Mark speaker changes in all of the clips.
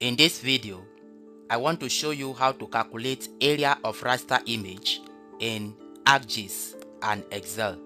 Speaker 1: In this video, I want to show you how to calculate area of raster image in ArcGIS and Excel.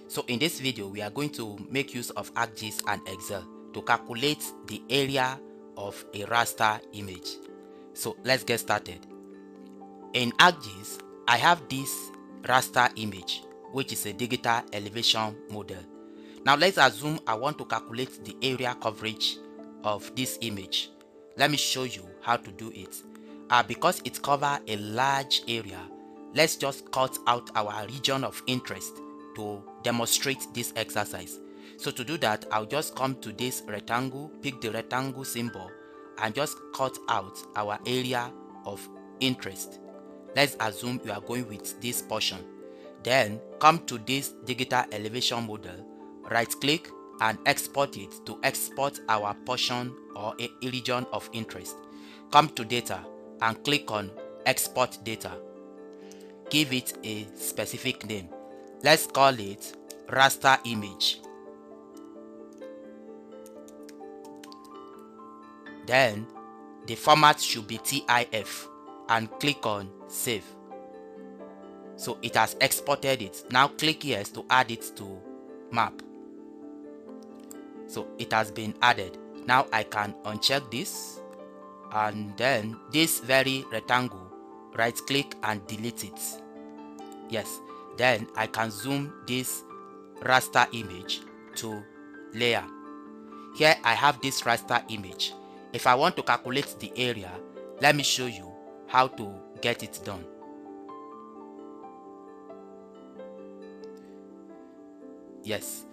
Speaker 1: So in this video, we are going to make use of ArcGIS and Excel to calculate the area of a raster image. So let's get started. In ArcGIS, I have this raster image, which is a digital elevation model. Now let's assume I want to calculate the area coverage of this image. Let me show you how to do it. Because it covers a large area, let's just cut out our region of interest to demonstrate this exercise. So to do that, I'll just come to this rectangle, pick the rectangle symbol, and just cut out our area of interest. Let's assume you are going with this portion. Then come to this digital elevation model, right click and export it to export our portion or a region of interest. Come to data and click on export data. Give it a specific name. Let's call it raster image. Then the format should be TIF and click on save. So it has exported it. Now click here to add it to map. So it has been added. Now I can uncheck this, and then this very rectangle, right click and delete it. Yes, then I can zoom this raster image to layer. Here I have this raster image. If I want to calculate the area, let me show you how to get it done. Yes,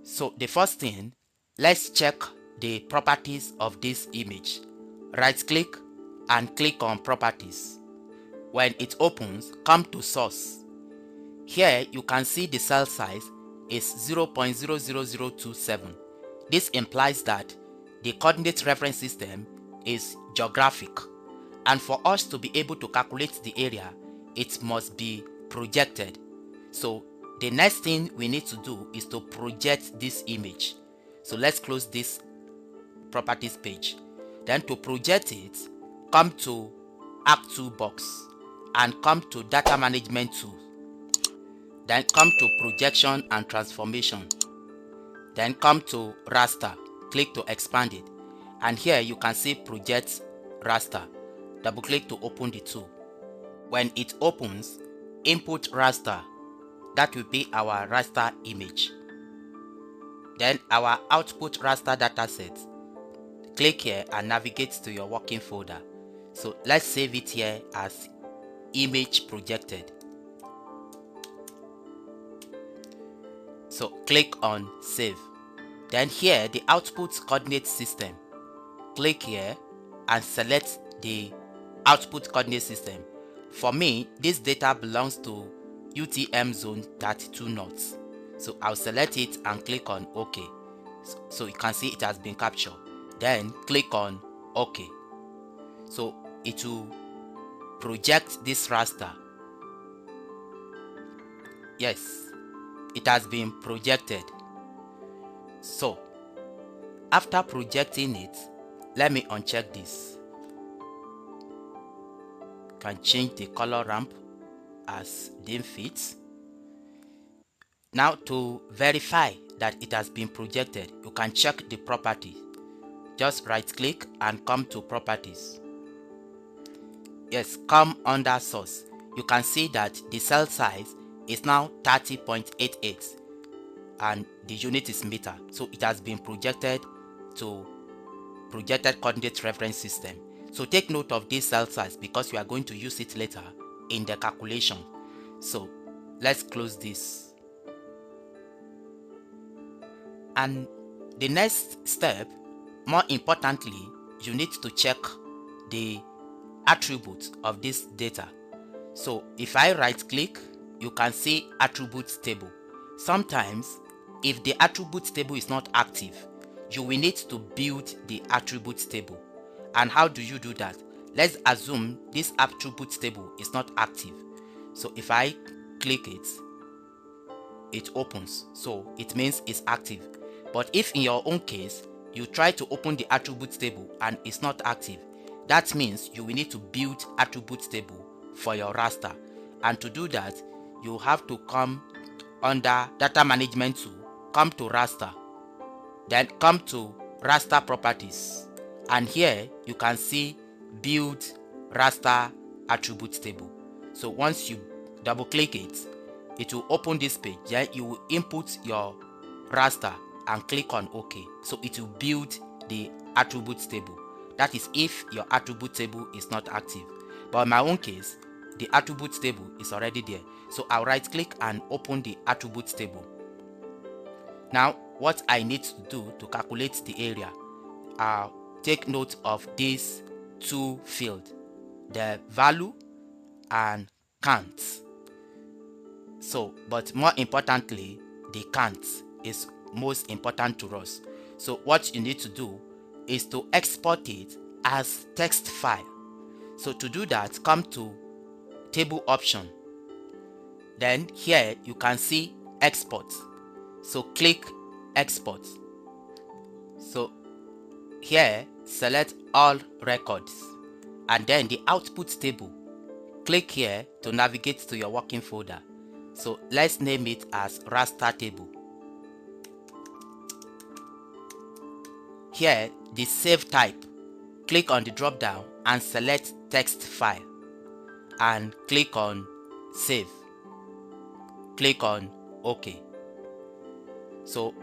Speaker 1: so the first thing, let's check the properties of this image. Right click and click on properties. When it opens, come to source. Here you can see the cell size is 0.00027. This implies that the coordinate reference system is geographic, and for us to be able to calculate the area, it must be projected. So the next thing we need to do is to project this image. So let's close this properties page. Then to project it, come to Arc Toolbox and come to Data Management Tool. Then come to Projection and Transformation. Then come to Raster. Click to expand it. And here you can see Project Raster. Double click to open the tool. When it opens, input raster. That will be our raster image. Then our output raster dataset. Click here and navigate to your working folder. So let's save it here as image projected. So click on save. Then here the output coordinate system. Click here and select the output coordinate system. For me, this data belongs to UTM zone 32 knots. So I'll select it and click on OK. So you can see it has been captured. Then click on OK. So it will project this raster. Yes, it has been projected. So after projecting it, let me uncheck this. Can change the color ramp as DEM fits. Now to verify that it has been projected, you can check the property. Just right click and come to properties. Yes, come under source. You can see that the cell size is now 30.88 and the unit is meter. So it has been projected to projected coordinate reference system. So take note of this cell size because you are going to use it later in the calculation. So let's close this. And the next step, more importantly, you need to check the attributes of this data. So if I right click, you can see attributes table. Sometimes if the attributes table is not active, you will need to build the attributes table. And how do you do that? Let's assume this attributes table is not active. So if I click it, it opens. So it means it's active. But if in your own case, you try to open the attributes table and it's not active, That means you will need to build attribute table for your raster. And to do that, you have to come under data management tool, come to raster, then come to raster properties, and here you can see build raster attribute table. So once you double click it, it will open this page. Then you will input your raster and click on OK. So it will build the attribute table. That is if your attribute table is not active. But in my own case, the attribute table is already there. So I'll right click and open the attribute table. Now what I need to do to calculate the area, take note of these two fields, the value and count. So, but more importantly, the count is most important to us. So what you need to do is to export it as text file. So to do that, come to table option. Then here you can see export. So click export. So here select all records and then the output table. Click here to navigate to your working folder. So let's name it as raster table. Here the save type. Click on the drop down and select text file and click on save. Click on OK. So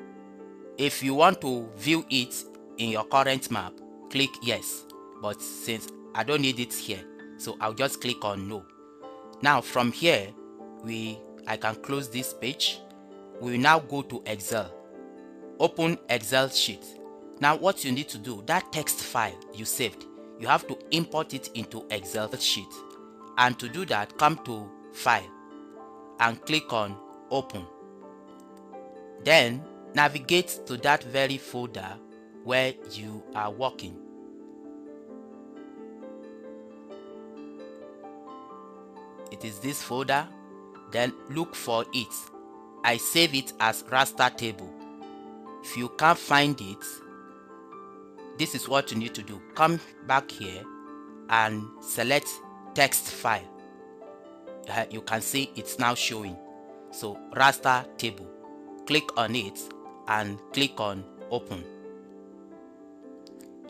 Speaker 1: if you want to view it in your current map, click yes, but since I don't need it here, so I'll just click on no. Now from here I can close this page. We will now go to Excel. Open Excel sheet. Now what you need to do, that text file you saved, you have to import it into Excel sheet. And to do that, come to file and click on open. Then navigate to that very folder where you are working. It is this folder. Then look for it. I save it as raster table. If you can't find it, this is what you need to do. Come back here and select text file. You can see it's now showing. So raster table. Click on it and click on open.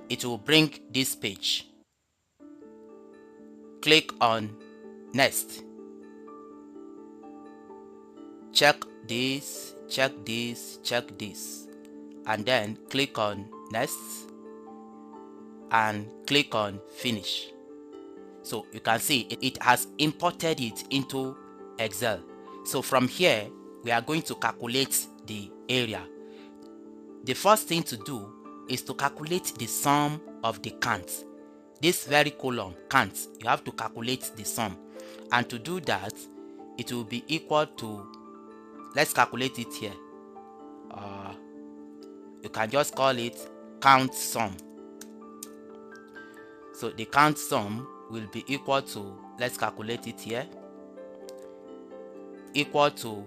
Speaker 1: It will bring this page. Click on next. Check this, check this, check this, and then click on next and click on finish. So you can see it has imported it into Excel. So from here we are going to calculate the area. The first thing to do is to calculate the sum of the counts. This very column counts, you have to calculate the sum, and to do that it will be equal to, let's calculate it here. You can just call it count sum. So the count sum will be equal to, let's calculate it here, equal to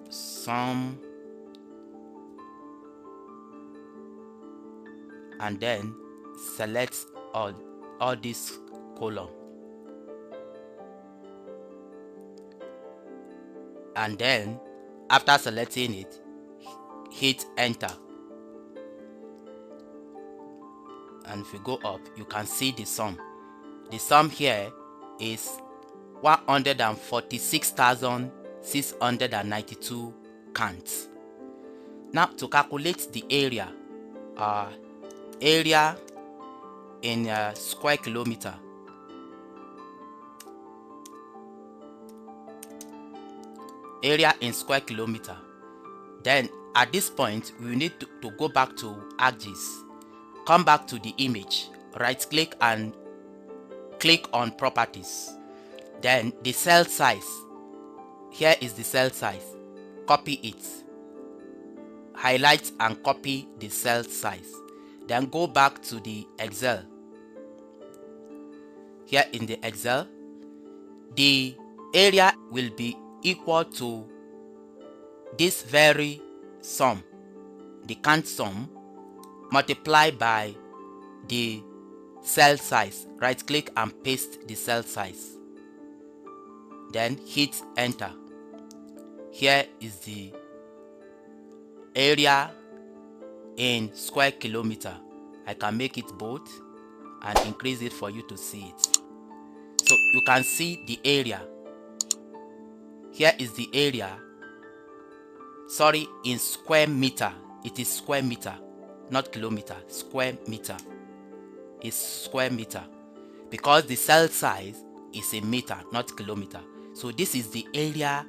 Speaker 1: sum and then select all this column, and then after selecting it, hit enter. And if you go up, you can see the sum. The sum here is 146,692 counts. Now to calculate the area, area in square kilometer. Area in square kilometer. Then at this point we need to go back to ArcGIS. Come back to the image, right click and click on properties. Then the cell size. Here is the cell size. Copy it. Highlight and copy the cell size. Then go back to the Excel. Here in the Excel, the area will be equal to this very sum, the count sum, multiplied by the cell size. Right click and paste the cell size. Then hit enter. Here is the area in square kilometer. I can make it bold and increase it for you to see it. So you can see the area. Here is the area. Sorry, in square meter. It is square meter, not kilometer. Square meter is square meter, because the cell size is a meter, not kilometer. So this is the area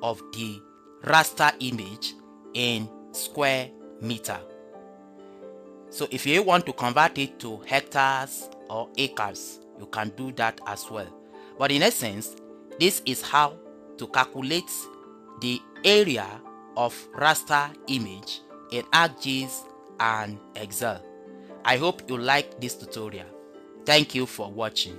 Speaker 1: of the raster image in square meter. So if you want to convert it to hectares or acres, you can do that as well. But in essence, this is how to calculate the area of raster image in ArcGIS and Excel. I hope you like this tutorial. Thank you for watching.